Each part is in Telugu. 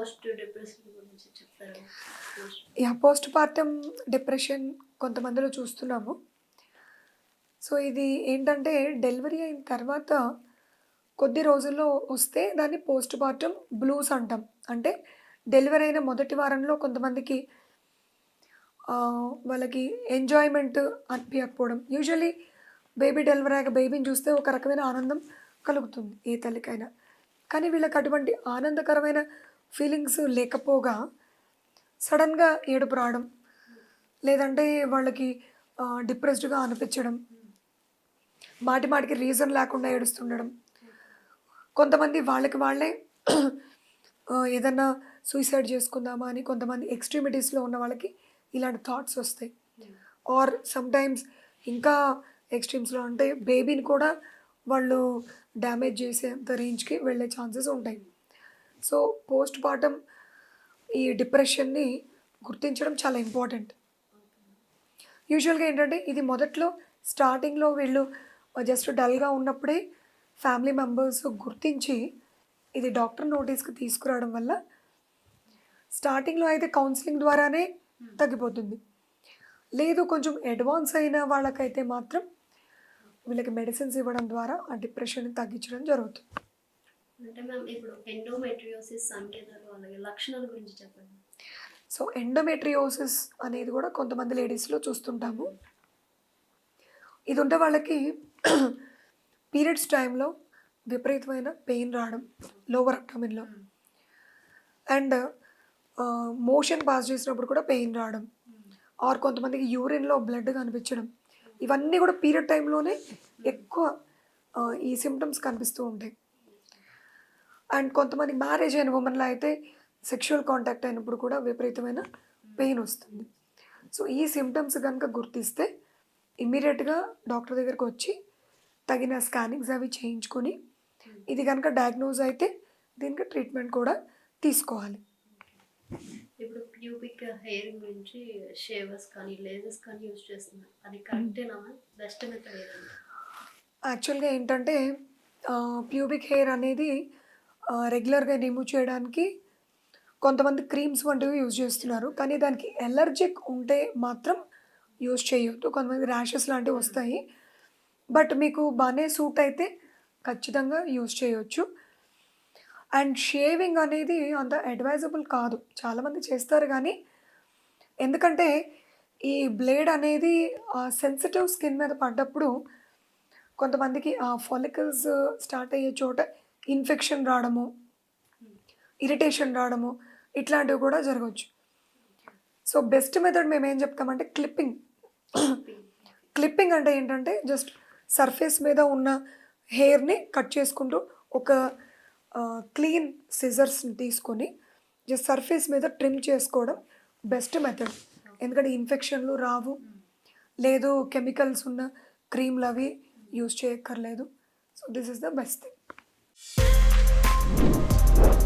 పోస్ట్ డిప్రెషన్ గురించి చెప్తారా? పోస్ట్ పార్టమ్ డిప్రెషన్ కొంతమందిలో చూస్తున్నాము. సో ఇది ఏంటంటే డెలివరీ అయిన తర్వాత కొద్ది రోజుల్లో వస్తే దాన్ని పోస్ట్ పార్టమ్ బ్లూస్ అంటాం. అంటే డెలివరీ అయిన మొదటి వారంలో కొంతమందికి వాళ్ళకి ఎంజాయ్మెంట్ అనిపించకపోవడం. యూజువల్లీ బేబీ డెలివరీ అయ్యాక బేబీని చూస్తే ఒక రకమైన ఆనందం కలుగుతుంది ఏ తల్లికైనా. కానీ వీళ్ళకి అటువంటి ఆనందకరమైన ఫీలింగ్స్ లేకపోగా సడన్గా ఏడుపు రావడం, లేదంటే వాళ్ళకి డిప్రెస్డ్గా అనిపించడం, మాటి మాటికి రీజన్ లేకుండా ఏడుస్తుండడం. కొంతమంది వాళ్ళకి వాళ్ళే ఏదన్నా సూసైడ్ చేసుకుందామా అని కొంతమంది ఎక్స్ట్రీమిటీస్లో ఉన్న వాళ్ళకి ఇలాంటి థాట్స్ వస్తాయి. ఆర్ సమ్టైమ్స్ ఇంకా ఎక్స్ట్రీమ్స్లో అంటే బేబీని కూడా వాళ్ళు డ్యామేజ్ చేసేంత రేంజ్కి వెళ్ళే ఛాన్సెస్ ఉంటాయి. సో పోస్ట్ పార్టమ్ ఈ డిప్రెషన్ని గుర్తించడం చాలా ఇంపార్టెంట్. యూజువల్గా ఏంటంటే ఇది మొదట్లో స్టార్టింగ్లో వీళ్ళు జస్ట్ డల్గా ఉన్నప్పుడే ఫ్యామిలీ మెంబర్స్ గుర్తించి ఇది డాక్టర్ నోటీస్కి తీసుకురావడం వల్ల స్టార్టింగ్లో అయితే కౌన్సిలింగ్ ద్వారానే తగ్గిపోతుంది. లేదు కొంచెం అడ్వాన్స్ అయిన వాళ్ళకైతే మాత్రం వీళ్ళకి మెడిసిన్స్ ఇవ్వడం ద్వారా ఆ డిప్రెషన్ని తగ్గించడం జరుగుతుంది. అంటే మ్యామ్ ఇప్పుడు ఎండోమెట్రియోసిస్ సంకేతాలు అలాగే లక్షణాల గురించి చెప్పండి. సో ఎండోమెట్రియోసిస్ అనేది కూడా కొంతమంది లేడీస్లో చూస్తుంటాము. ఇది ఉంటే వాళ్ళకి పీరియడ్స్ టైంలో విపరీతమైన పెయిన్ రావడం లోవర్ అబ్డామిన్లో, అండ్ మోషన్ పాస్ చేసినప్పుడు కూడా పెయిన్ రావడం, ఆర్ కొంతమందికి యూరిన్లో బ్లడ్ కనిపించడం. ఇవన్నీ కూడా పీరియడ్ టైంలోనే ఎక్కువ ఈ సిమ్టమ్స్ కనిపిస్తూ ఉంటాయి. అండ్ కొంతమంది మ్యారేజ్ అయిన ఉమెన్లో అయితే సెక్షువల్ కాంటాక్ట్ అయినప్పుడు కూడా విపరీతమైన పెయిన్ వస్తుంది. సో ఈ సిమ్టమ్స్ కనుక గుర్తిస్తే ఇమ్మీడియట్గా డాక్టర్ దగ్గరికి వచ్చి తగిన స్కానింగ్స్ అవి చేయించుకొని ఇది కనుక డయాగ్నోజ్ అయితే దీనికి ట్రీట్మెంట్ కూడా తీసుకోవాలి. ఇప్పుడు ప్యూబిక్ హెయిర్ గురించి షేవర్స్ కానీ లేజర్స్ కానీ యూజ్ చేస్తున్నారు, అది కరెక్టేనా? బెస్ట్ మెథడ్ ఏదైనా? యాక్చువల్గా ఏంటంటే ప్యూబిక్ హెయిర్ అనేది రెగ్యులర్గా రిమూవ్ చేయడానికి కొంతమంది క్రీమ్స్ వంటివి యూజ్ చేస్తున్నారు. కానీ దానికి ఎలర్జిక్ ఉంటే మాత్రం యూజ్ చేయొద్దు. కొంతమంది ర్యాషెస్ లాంటివి వస్తాయి. బట్ మీకు బాగానే సూట్ అయితే ఖచ్చితంగా యూజ్ చేయొచ్చు. అండ్ షేవింగ్ అనేది అంత అడ్వైజబుల్ కాదు. చాలామంది చేస్తారు కానీ ఎందుకంటే ఈ బ్లేడ్ అనేది సెన్సిటివ్ స్కిన్ మీద పడ్డప్పుడు కొంతమందికి ఆ ఫాలికల్స్ స్టార్ట్ అయ్యే చోట ఇన్ఫెక్షన్ రావడము, ఇరిటేషన్ రావడము ఇట్లాంటివి కూడా జరగవచ్చు. సో బెస్ట్ మెథడ్ మేము ఏం చెప్తామంటే క్లిప్పింగ్. క్లిప్పింగ్ అంటే ఏంటంటే జస్ట్ సర్ఫేస్ మీద ఉన్న హెయిర్ని కట్ చేసుకుంటూ ఒక క్లీన్ సిజర్స్ని తీసుకొని జస్ట్ సర్ఫేస్ మీద ట్రిమ్ చేసుకోవడం బెస్ట్ మెథడ్. ఎందుకంటే ఇన్ఫెక్షన్లు రావు, లేదు కెమికల్స్ ఉన్న క్రీమ్లు అవి యూజ్ చేయక్కర్లేదు. So this is the best thing.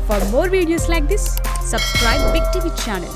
For more videos like this, subscribe Big TV channel.